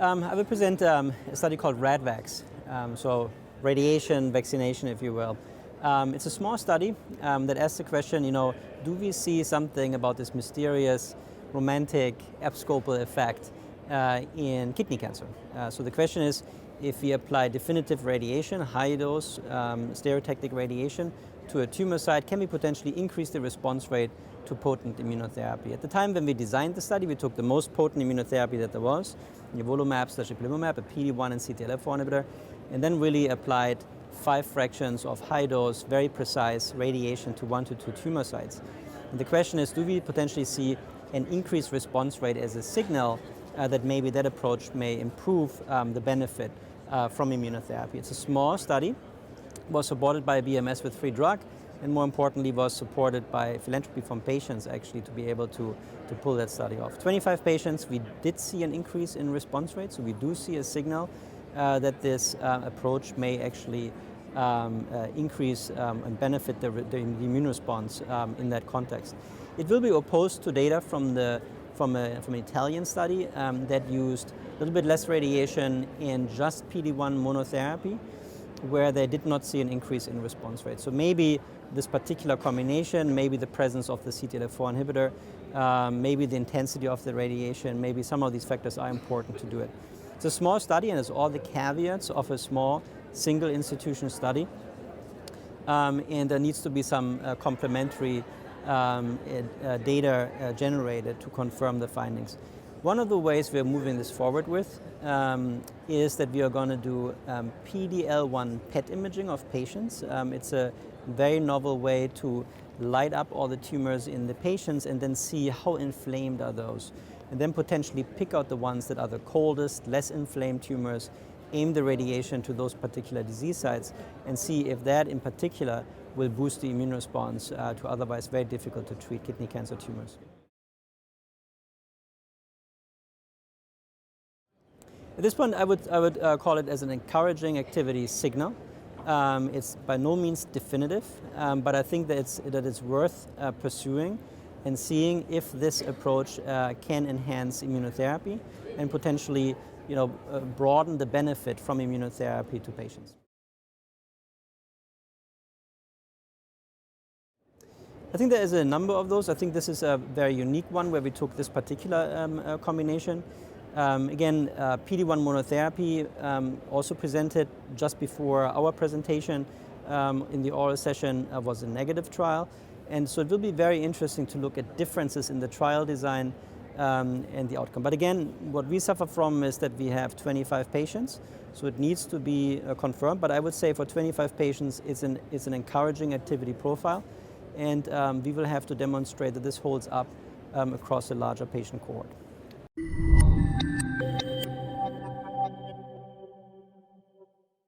I will present a study called RADVAX, so radiation vaccination, if you will. It's a small study that asks the question, do we see something about this mysterious, romantic, abscopal effect in kidney cancer? So the question is, if we apply definitive radiation, high dose stereotactic radiation to a tumor site, can we potentially increase the response rate to potent immunotherapy? At the time when we designed the study, we took the most potent immunotherapy that there was, Nivolumab / ipilimumab, a PD-1 and CTLA-4 inhibitor, and then really applied 5 fractions of high dose, very precise radiation to 1 to 2 tumor sites. And the question is, do we potentially see an increased response rate as a signal that maybe that approach may improve the benefit from immunotherapy? It's a small study, was supported by BMS with free drug, and more importantly was supported by philanthropy from patients actually to be able to pull that study off. 25 patients, we did see an increase in response rate, so we do see a signal that this approach may actually increase and benefit the immune response in that context. It will be opposed to data from an Italian study that used a little bit less radiation in just PD-1 monotherapy, where they did not see an increase in response rate. So maybe this particular combination, maybe the presence of the CTLA-4 inhibitor, maybe the intensity of the radiation, maybe some of these factors are important to do it. It's a small study and has all the caveats of a small single institution study, and there needs to be some complementary data generated to confirm the findings. One of the ways we're moving this forward with is that we are going to do PD-L1 PET imaging of patients. It's a very novel way to light up all the tumors in the patients and then see how inflamed are those, and then potentially pick out the ones that are the coldest, less inflamed tumors, aim the radiation to those particular disease sites, and see if that in particular will boost the immune response to otherwise very difficult to treat kidney cancer tumors. At this point, I would call it as an encouraging activity signal. It's by no means definitive, but I think that it's worth pursuing and seeing if this approach can enhance immunotherapy and potentially, broaden the benefit from immunotherapy to patients. I think there is a number of those. I think this is a very unique one where we took this particular combination. Again, PD-1 monotherapy also presented just before our presentation in the oral session was a negative trial. And so it will be very interesting to look at differences in the trial design and the outcome. But again, what we suffer from is that we have 25 patients, so it needs to be confirmed. But I would say for 25 patients, it's an encouraging activity profile. And we will have to demonstrate that this holds up across a larger patient cohort.